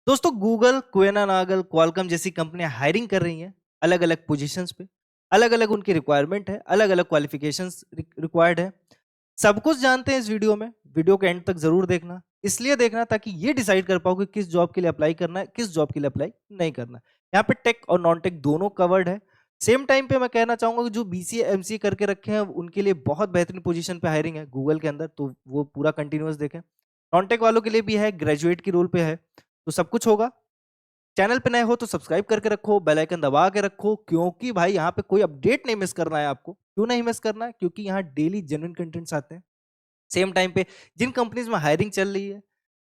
दोस्तों Google, Kwena Nagal, Qualcomm जैसी कंपनियां हायरिंग कर रही हैं अलग अलग पोजीशंस पे। अलग अलग उनकी रिक्वायरमेंट है, अलग अलग क्वालिफिकेशंस रिक्वायर्ड है। सब कुछ जानते हैं इस वीडियो में। वीडियो के एंड तक जरूर देखना, इसलिए देखना ताकि ये डिसाइड कर पाओ कि किस जॉब के लिए अप्लाई करना है, किस जॉब के लिए अप्लाई नहीं करना है। यहाँ पे टेक और नॉन टेक दोनों कवर्ड है। सेम टाइम पे मैं कहना चाहूंगा कि जो बीसीए एमसीए करके रखे हैं उनके लिए बहुत बेहतरीन पोजीशन पे हायरिंग है गूगल के अंदर, तो वो पूरा कंटिन्यूअस देखें। नॉन टेक वालों के लिए भी है, ग्रेजुएट की रोल पे है, तो सब कुछ होगा। चैनल पे नए हो तो सब्सक्राइब करके रखो, बेल आइकन दबा के रखो, क्योंकि भाई यहाँ पे कोई अपडेट नहीं मिस करना है आपको। क्यों नहीं मिस करना है? क्योंकि यहाँ डेली जेन्युइन कंटेंट्स आते हैं। सेम टाइम पे जिन कंपनीज में हायरिंग चल रही है,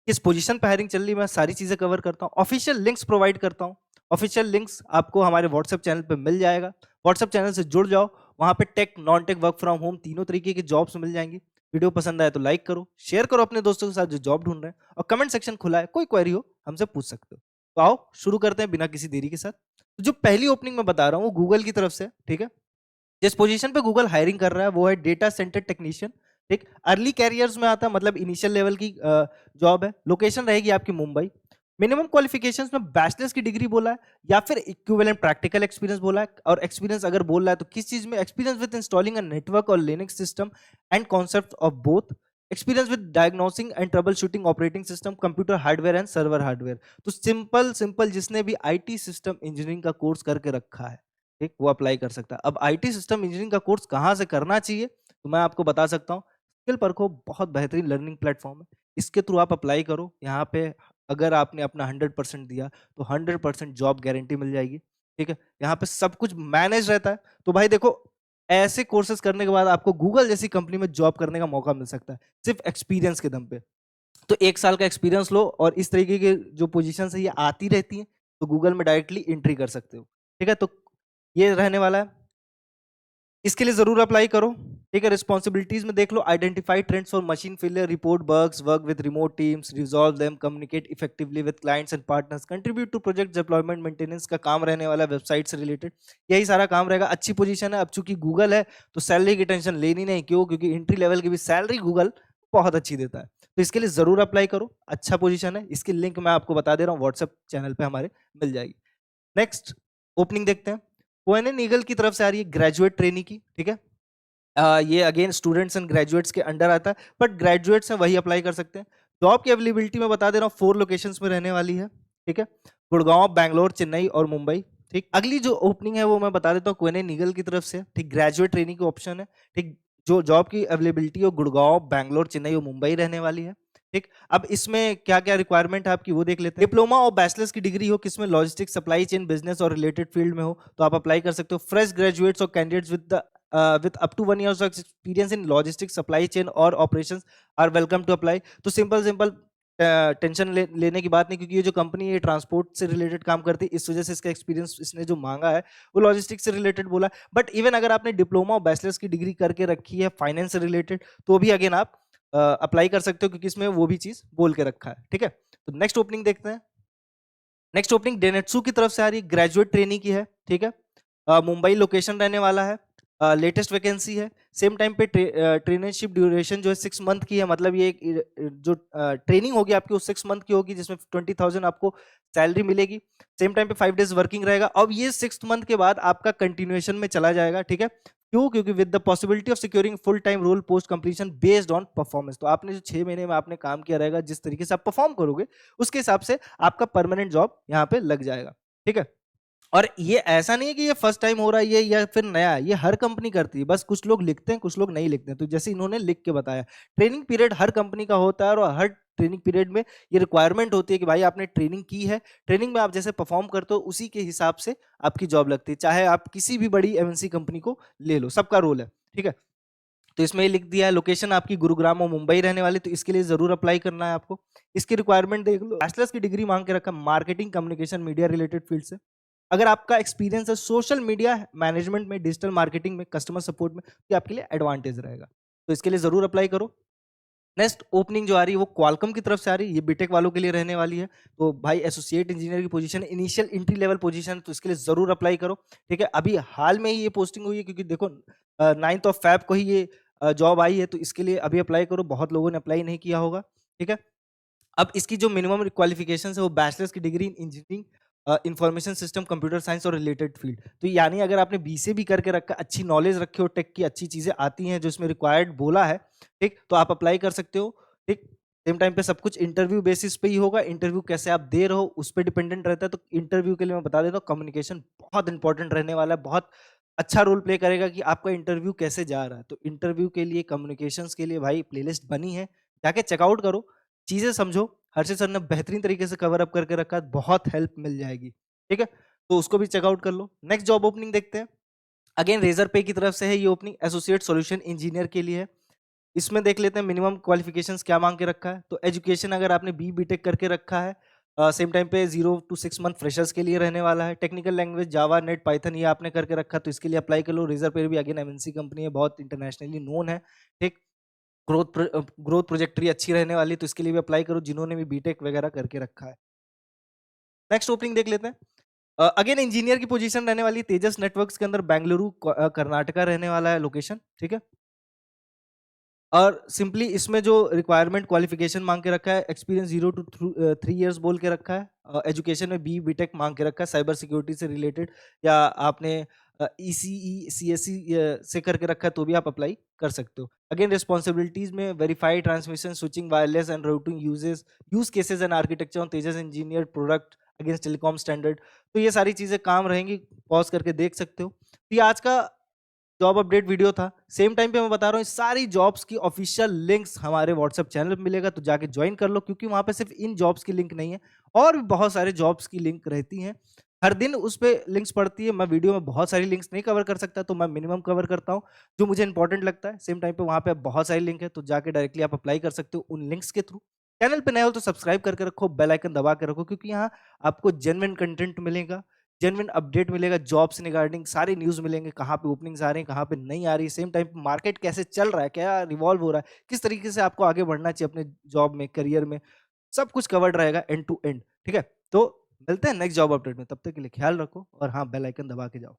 किस पोजीशन पे हायरिंग चल रही है, मैं सारी चीजें कवर करता हूँ। ऑफिशियल लिंक्स प्रोवाइड करता हूँ। ऑफिशियल लिंक्स आपको हमारे व्हाट्सएप चैनल पे मिल जाएगा। व्हाट्सएप चैनल से जुड़ जाओ, वहां पे tech, non tech, work from home तीनों तरीके की जॉब्स मिल जाएंगी। वीडियो पसंद आए तो लाइक करो, शेयर करो अपने दोस्तों के साथ जो जॉब ढूंढ रहे हैं, और कमेंट सेक्शन खुला है, कोई क्वेरी हो हमसे पूछ सकते हो। तो आओ शुरू करते हैं बिना किसी देरी के साथ। तो जो पहली ओपनिंग मैं बता रहा हूँ वो गूगल की तरफ से, ठीक है। जिस पोजीशन पे गूगल हायरिंग कर रहा है वो है डेटा सेंटर टेक्नीशियन। ठीक, अर्ली कैरियर्स में आता है, मतलब इनिशियल लेवल की जॉब है। लोकेशन रहेगी आपकी मुंबई। मिनिमम क्वालिफिकेशंस में बैचलर्स की डिग्री बोला है, या फिर इक्विवेलेंट प्रैक्टिकल एक्सपीरियंस बोला है। और एक्सपीरियंस अगर बोल रहा है तो किस चीज में? Experience with installing a network और Linux system and concept of both. Experience with diagnosing and troubleshooting operating system, computer hardware and server hardware. तो सिंपल सिंपल जिसने भी आईटी सिस्टम इंजीनियरिंग का कोर्स करके रखा है, ठीक, वो अप्लाई कर सकता है। अब आईटी सिस्टम इंजीनियरिंग का कोर्स कहाँ से करना चाहिए, तो मैं आपको बता सकता हूँ। स्किल परखो बहुत बेहतरीन लर्निंग प्लेटफॉर्म है, इसके थ्रू आप अप्लाई करो। यहाँ पे अगर आपने अपना 100% दिया तो 100% जॉब गारंटी मिल जाएगी। ठीक है, यहाँ पे सब कुछ मैनेज रहता है। तो भाई देखो, ऐसे कोर्सेज करने के बाद आपको गूगल जैसी कंपनी में जॉब करने का मौका मिल सकता है, सिर्फ एक्सपीरियंस के दम पे। तो 1 साल का एक्सपीरियंस लो, और इस तरीके की जो पोजीशन है ये आती रहती हैं, तो गूगल में डायरेक्टली एंट्री कर सकते हो। ठीक है, तो ये रहने वाला है, इसके लिए जरूर अप्लाई करो। ठीक है, रिस्पॉन्सिबिलिटीज में देख लो, आइडेंटिफाई ट्रेंड्स और machine failure, report bugs, work with remote teams, resolve them, communicate effectively with clients and partners, contribute to project deployment, maintenance का काम रहने वाला, वेबसाइट से रिलेटेड यही सारा काम रहेगा। अच्छी पोजीशन है। अब चूंकि गूगल है तो सैलरी की टेंशन लेनी नहीं। क्यों? क्योंकि एंट्री लेवल की भी सैलरी गूगल बहुत अच्छी देता है। तो इसके लिए जरूर अप्लाई करो, अच्छा पोजीशन है। इसकी लिंक मैं आपको बता दे रहा हूँ, व्हाट्सएप चैनल पे हमारे मिल जाएगी। नेक्स्ट ओपनिंग देखते हैं। कोएनन ईगल की तरफ से आ रही है ग्रेजुएट ट्रेनी की। ठीक है, ये अगेन स्टूडेंट्स एंड ग्रेजुएट्स के अंडर आता है, बट ग्रेजुएट्स हैं वही अप्लाई कर सकते हैं। जॉब की अवेलेबिलिटी में बता दे रहा हूँ, 4 लोकेशंस में रहने वाली है। ठीक है, गुड़गांव, बैंगलोर, चेन्नई और मुंबई। ठीक, अगली जो ओपनिंग है वो मैं बता देता हूँ कोएनन ईगल की तरफ से। ठीक, ग्रेजुएट ट्रेनिंग की ऑप्शन है। ठीक, जो जॉब की अवेलेबिलिटी है गुड़गांव, बैंगलोर, चेन्नई और मुंबई रहने वाली है। ठीक, अब इसमें क्या क्या रिक्वायरमेंट है आपकी वो देख लेते हैं। डिप्लोमा और बैचलर्स की डिग्री हो, किसमें? लॉजिस्टिक्स, सप्लाई चेन, बिजनेस और रिलेटेड फील्ड में हो तो आप अप्लाई कर सकते हो। फ्रेश ग्रेजुएट्स और candidates with up to 1 years of experience in logistics, supply chain और operations are welcome to apply। तो सिंपल सिंपल टेंशन लेने की बात नहीं, क्योंकि ये जो कंपनी है ट्रांसपोर्ट से रिलेटेड काम करती है, इस वजह से इसका एक्सपीरियंस इसने जो मांगा है वो लॉजिस्टिक्स से रिलेटेड बोला। बट इवन अगर आपने डिप्लोमा और बैचलर्स की डिग्री करके रखी है फाइनेंस से रिलेटेड, तो भी अगेन आप अप्लाई कर सकते हो, क्योंकि इसमें वो भी चीज बोल के रखा है। ठीक है, तो नेक्स्ट ओपनिंग देखते हैं। नेक्स्ट ओपनिंग डेनेट्सू की तरफ से आ रही है, ग्रेजुएट ट्रेनी की है। ठीक है, मुंबई लोकेशन रहने वाला है। लेटेस्ट वैकेंसी है। सेम टाइम पे ट्रेनरशिप ड्यूरेशन जो है 6 मंथ की है। मतलब ये जो ट्रेनिंग होगी आपकी वो 6 मंथ की होगी, जिसमें 20,000 आपको सैलरी मिलेगी। सेम टाइम पे 5 डेज वर्किंग रहेगा। अब ये 6th मंथ के बाद आपका कंटिन्यूएशन में चला जाएगा। ठीक है, क्यों? क्योंकि with the possibility of securing full time role post completion based on performance. तो आपने जो 6 महीने में आपने काम किया रहेगा, जिस तरीके से आप परफॉर्म करोगे उसके हिसाब से आपका परमानेंट जॉब यहाँ पे लग जाएगा। ठीक है, और ये ऐसा नहीं है कि ये फर्स्ट टाइम हो रहा है ये या फिर नया है, ये हर कंपनी करती है। बस कुछ लोग लिखते हैं, कुछ लोग नहीं लिखते हैं। तो जैसे इन्होंने लिख के बताया, ट्रेनिंग पीरियड हर कंपनी का होता है, और हर ट्रेनिंग पीरियड में ये रिक्वायरमेंट होती है कि भाई आपने ट्रेनिंग की है, ट्रेनिंग में आप जैसे परफॉर्म करते हो उसी के हिसाब से आपकी जॉब लगती है। चाहे आप किसी भी बड़ी एमएनसी कंपनी को ले लो, सबका रोल है। ठीक है, तो इसमें ये लिख दिया है लोकेशन आपकी गुरुग्राम और मुंबई रहने वाली, तो इसके लिए जरूर अप्लाई करना है आपको। इसकी रिक्वायरमेंट देख लो, बैचलर्स की डिग्री मांग के रखा, marketing, communication, media related field से। अगर आपका एक्सपीरियंस है सोशल मीडिया मैनेजमेंट में, डिजिटल मार्केटिंग में, कस्टमर सपोर्ट में, तो ये आपके लिए एडवांटेज रहेगा। तो इसके लिए जरूर अप्लाई करो। नेक्स्ट ओपनिंग जो आ रही है वो क्वालकॉम की तरफ से आ रही है, ये बीटेक वालों के लिए रहने वाली है। तो भाई एसोसिएट इंजीनियर की position, initial entry level position, तो इसके लिए जरूर अप्लाई करो। ठीक है, अभी हाल में ही ये पोस्टिंग हुई है, क्योंकि देखो 9th of Feb को ही ये जॉब आई है, तो इसके लिए अभी अप्लाई करो। बहुत लोगों ने अप्लाई नहीं किया होगा। ठीक है, अब इसकी जो मिनिमम क्वालिफिकेशन है वो बैचलर्स की degree in engineering, information system, computer science और रिलेटेड फील्ड। तो यानी अगर आपने बीसीए भी करके रखा, अच्छी नॉलेज रखी हो, टेक की अच्छी चीजें आती हैं जो इसमें रिक्वायर्ड बोला है, ठीक, तो आप अप्लाई कर सकते हो। ठीक, सेम टाइम पे सब कुछ इंटरव्यू बेसिस पे ही होगा। इंटरव्यू कैसे आप दे रहे हो उस पर डिपेंडेंट रहता है। तो इंटरव्यू के लिए मैं बता देता हूँ, कम्युनिकेशन बहुत इंपॉर्टेंट रहने वाला है, बहुत अच्छा रोल प्ले करेगा कि आपका इंटरव्यू कैसे जा रहा है। तो इंटरव्यू के लिए, कम्युनिकेशंस के लिए भाई प्लेलिस्ट बनी है, जाके चेकआउट करो, चीजें समझो। हर्षित सर ने बेहतरीन तरीके से कवर अप करके रखा है, बहुत हेल्प मिल जाएगी। ठीक है, तो उसको भी चेकआउट कर लो। नेक्स्ट जॉब ओपनिंग देखते हैं। अगेन रेजर पे की तरफ से है ये ओपनिंग, एसोसिएट सॉल्यूशन इंजीनियर के लिए है। इसमें देख लेते हैं मिनिमम क्वालिफिकेशंस क्या मांग के रखा है। तो एजुकेशन अगर आपने बीटेक करके रखा है, सेम टाइम पे 0 to 6 मंथ फ्रेशर्स के लिए रहने वाला है। टेक्निकल लैंग्वेज जावा, नेट, पाइथन ये आपने करके रखा, तो इसके लिए अप्लाई कर लो। रेजर पे भी अगेन एमएनसी कंपनी है, बहुत इंटरनेशनली नोन है। ठीक, ग्रोथ प्रोजेक्टरी अच्छी रहने वाली, तो इसके लिए भी अप्लाई करो जिन्होंने भी बीटेक वगैरह करके रखा है। नेक्स्ट ओपनिंग देख लेते हैं। अगेन इंजीनियर की पोजीशन रहने वाली, तेजस नेटवर्क्स के अंदर, बेंगलुरु कर्नाटका रहने वाला है लोकेशन। ठीक है, और सिंपली इसमें जो रिक्वायरमेंट क्वालिफिकेशन मांग के रखा है, एक्सपीरियंस 0 to 3 years बोल के रखा है। एजुकेशन में बीटेक मांग के रखा है, साइबर सिक्योरिटी से रिलेटेड, या आपने ईसीई सीएससी से करके रखा है तो भी आप अप्लाई कर सकते हो। अगेन रिस्पॉन्सिबिलिटीज में verify transmission, switching, wireless and routing use cases and architecture on Tejas engineer product against telecom standard. तो ये सारी चीजें काम रहेंगी, पॉज करके देख सकते हो। तो ये आज का जॉब अपडेट वीडियो था। सेम टाइम पे मैं बता रहा हूँ, सारी जॉब्स की ऑफिशियल लिंक्स हमारे व्हाट्सएप चैनल पे मिलेगा, तो जाके ज्वाइन कर लो, क्योंकि वहां पे सिर्फ इन जॉब्स की लिंक नहीं है, और भी बहुत सारे जॉब्स की लिंक रहती हैं। हर दिन उस पे लिंक्स पड़ती है। मैं वीडियो में बहुत सारी लिंक्स नहीं कवर कर सकता, तो मैं मिनिमम कवर करता हूँ जो मुझे इंपॉर्टेंट लगता है। सेम टाइम पे वहां पे बहुत सारी लिंक है, तो जाके डायरेक्टली आप अप्लाई कर सकते हो उन लिंक्स के थ्रू। चैनल पे नए हो तो सब्सक्राइब करके रखो, बेल आइकन दबा के रखो, क्योंकि यहाँ आपको जेन्युइन कंटेंट मिलेगा, जेन्युइन अपडेट मिलेगा, जॉब से रिगार्डिंग सारे न्यूज़ मिलेंगे, कहाँ पे ओपनिंग्स आ रही हैं, कहाँ पे नहीं आ रही है। सेम टाइम पे मार्केट कैसे चल रहा है, क्या रिवॉल्व हो रहा है, किस तरीके से आपको आगे बढ़ना चाहिए अपने जॉब में, करियर में, सब कुछ कवर्ड रहेगा एंड टू एंड। ठीक है, तो मिलते हैं नेक्स्ट जॉब अपडेट में। तब तक के लिए ख्याल रखो, और हाँ, बेल आइकन दबा के जाओ।